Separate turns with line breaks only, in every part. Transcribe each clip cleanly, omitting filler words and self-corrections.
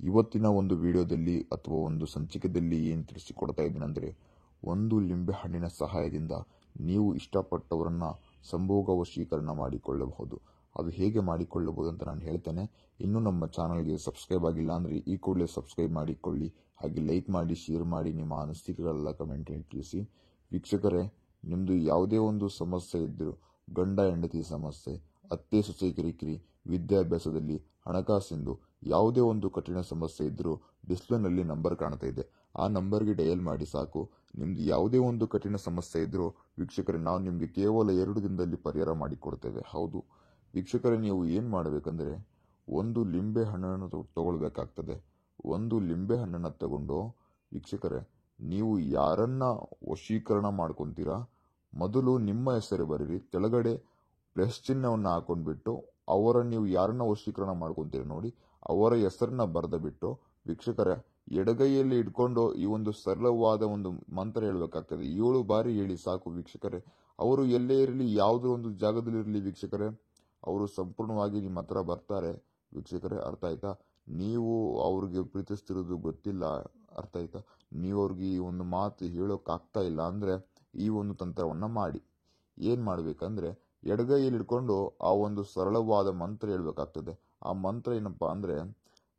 ಇವತ್ತಿನ ಒಂದು ವಿಡಿಯೋದಲ್ಲಿ ಅಥವಾ ಒಂದು ಸಂಚಿಕೆಯಲ್ಲಿ ಏನು ತಿಳಿಸಿಕೊಡ್ತಾ ಇದ್ದೀನೆಂದರೆ, ಒಂದು ಲಿಂಬೆ ಹಣ್ಣಿನ ಸಹಾಯದಿಂದ ನೀವು ಇಷ್ಟಪಟ್ಟವರನ್ನ ಸಂಭೋಗ ವಶೀಕರಣ ಮಾಡಿಕೊಳ್ಳಬಹುದು. ಅದು ಹೇಗೆ ಮಾಡಿಕೊಳ್ಳಬಹುದು ಅಂತ ನಾನು ಹೇಳ್ತೇನೆ. ಇನ್ನೂ ನಮ್ಮ ಚಾನಲ್ಗೆ ಸಬ್ಸ್ಕ್ರೈಬ್ ಆಗಿಲ್ಲ ಅಂದರೆ ಈ ಕೂಡಲೇ ಸಬ್ಸ್ಕ್ರೈಬ್ ಮಾಡಿಕೊಳ್ಳಿ. ಹಾಗೆ ಲೈಕ್ ಮಾಡಿ, ಶೇರ್ ಮಾಡಿ, ನಿಮ್ಮ ಅನಿಸಿಕೆಗಳೆಲ್ಲ ಕಮೆಂಟ್ನಲ್ಲಿ ತಿಳಿಸಿ. ವೀಕ್ಷಕರೇ, ನಿಮ್ಮದು ಯಾವುದೇ ಒಂದು ಸಮಸ್ಯೆ ಇದ್ದರೂ, ಗಂಡ ಹೆಂಡತಿ ಸಮಸ್ಯೆ, ಅತ್ತೆ ಸೊಸೆ ಕಿರಿಕಿರಿ, ವಿದ್ಯಾಭ್ಯಾಸದಲ್ಲಿ, ಹಣಕಾಸಿಂದು ಯಾವುದೇ ಒಂದು ಕಠಿಣ ಸಮಸ್ಯೆ ಇದ್ದರೂ ಡಿಸ್ಪ್ಲೇನಲ್ಲಿ ನಂಬರ್ ಕಾಣ್ತಾ ಇದೆ. ಆ ನಂಬರ್ಗೆ ಡಯಲ್ ಮಾಡಿ ಸಾಕು. ನಿಮ್ದು ಯಾವುದೇ ಒಂದು ಕಠಿಣ ಸಮಸ್ಯೆ ಇದ್ದರೂ ವೀಕ್ಷಕರೇ, ನಾವು ನಿಮಗೆ ಕೇವಲ 2 ದಿನದಲ್ಲಿ ಪರಿಹಾರ ಮಾಡಿಕೊಡ್ತೇವೆ. ಹೌದು ವೀಕ್ಷಕರೇ, ನೀವು ಏನು ಮಾಡಬೇಕಂದ್ರೆ, ಒಂದು ಲಿಂಬೆ ಹಣ್ಣನ್ನು ತಗೊಳ್ಬೇಕಾಗ್ತದೆ. ಒಂದು ಲಿಂಬೆ ಹಣ್ಣನ್ನು ತಗೊಂಡು ವೀಕ್ಷಕರೇ, ನೀವು ಯಾರನ್ನ ವಶೀಕರಣ ಮಾಡ್ಕೊತೀರಾ, ಮೊದಲು ನಿಮ್ಮ ಹೆಸರು ಬರೀರಿ. ಕೆಳಗಡೆ ಪ್ಲಸ್ ಚಿಹ್ನವನ್ನು ಹಾಕೊಂಡ್ಬಿಟ್ಟು ನೀವು ಯಾರನ್ನ ವಶೀಕರಣ ಮಾಡ್ಕೊತೀರಿ ನೋಡಿ, ಅವರ ಹೆಸರನ್ನ ಬರೆದ ಬಿಟ್ಟು ವೀಕ್ಷಕರೇ, ಎಡಗೈಯಲ್ಲಿ ಇಟ್ಕೊಂಡು ಈ ಒಂದು ಸರಳವಾದ ಒಂದು ಮಂತ್ರ ಹೇಳಬೇಕಾಗ್ತದೆ. 7 ಬಾರಿ ಹೇಳಿ ಸಾಕು ವೀಕ್ಷಕರೇ. ಅವರು ಎಲ್ಲೇ ಇರಲಿ, ಯಾವುದೋ ಒಂದು ಜಾಗದಲ್ಲಿರಲಿ ವೀಕ್ಷಕರೇ, ಅವರು ಸಂಪೂರ್ಣವಾಗಿ ನಿಮ್ಮ ಹತ್ರ ಬರ್ತಾರೆ ವೀಕ್ಷಕರೇ. ಅರ್ಥ ಆಯ್ತಾ? ನೀವು ಅವ್ರಿಗೆ ಪ್ರೀತಿಸ್ತಿರೋದು ಗೊತ್ತಿಲ್ಲ, ಅರ್ಥ ಆಯ್ತಾ? ನೀವು ಅವ್ರಿಗೆ ಈ ಒಂದು ಮಾತು ಹೇಳೋಕ್ಕಾಗ್ತಾ ಇಲ್ಲ ಅಂದ್ರೆ ಈ ಒಂದು ತಂತ್ರವನ್ನ ಮಾಡಿ. ಏನ್ ಮಾಡ್ಬೇಕಂದ್ರೆ, ಎಡಗೈಯಲ್ಲಿ ಇಟ್ಕೊಂಡು ಆ ಒಂದು ಸರಳವಾದ ಮಂತ್ರ ಹೇಳ್ಬೇಕಾಗ್ತದೆ. ಆ ಮಂತ್ರ ಏನಪ್ಪಾ ಅಂದ್ರೆ,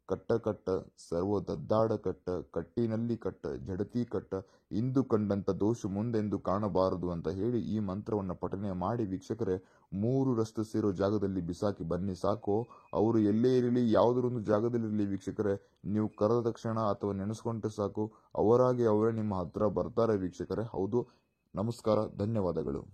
ಕಟ್ಟ ಕಟ್ಟ ಸರ್ವ ದದ್ದಾಡ ಕಟ್ಟ, ಕಟ್ಟಿನಲ್ಲಿ ಕಟ್ಟ ಜಡತಿ ಕಟ್ಟ, ಇಂದು ಕಂಡಂತ ದೋಷ ಮುಂದೆಂದು ಕಾಣಬಾರದು ಅಂತ ಹೇಳಿ ಈ ಮಂತ್ರವನ್ನು ಪಠನೆ ಮಾಡಿ ವೀಕ್ಷಕರೇ, 3 ರಸ್ತೆ ಸೇರೋ ಜಾಗದಲ್ಲಿ ಬಿಸಾಕಿ ಬನ್ನಿ ಸಾಕು. ಅವರು ಎಲ್ಲೇ ಇರಲಿ, ಯಾವುದರೊಂದು ಜಾಗದಲ್ಲಿರಲಿ ವೀಕ್ಷಕರೇ, ನೀವು ಕರೆದ ತಕ್ಷಣ ಅಥವಾ ನೆನೆಸ್ಕೊಂಡ್ರೆ ಸಾಕು, ಅವರಾಗಿ ಅವರೇ ನಿಮ್ಮ ಹತ್ರ ಬರ್ತಾರೆ ವೀಕ್ಷಕರೇ. ಹೌದು, ನಮಸ್ಕಾರ, ಧನ್ಯವಾದಗಳು.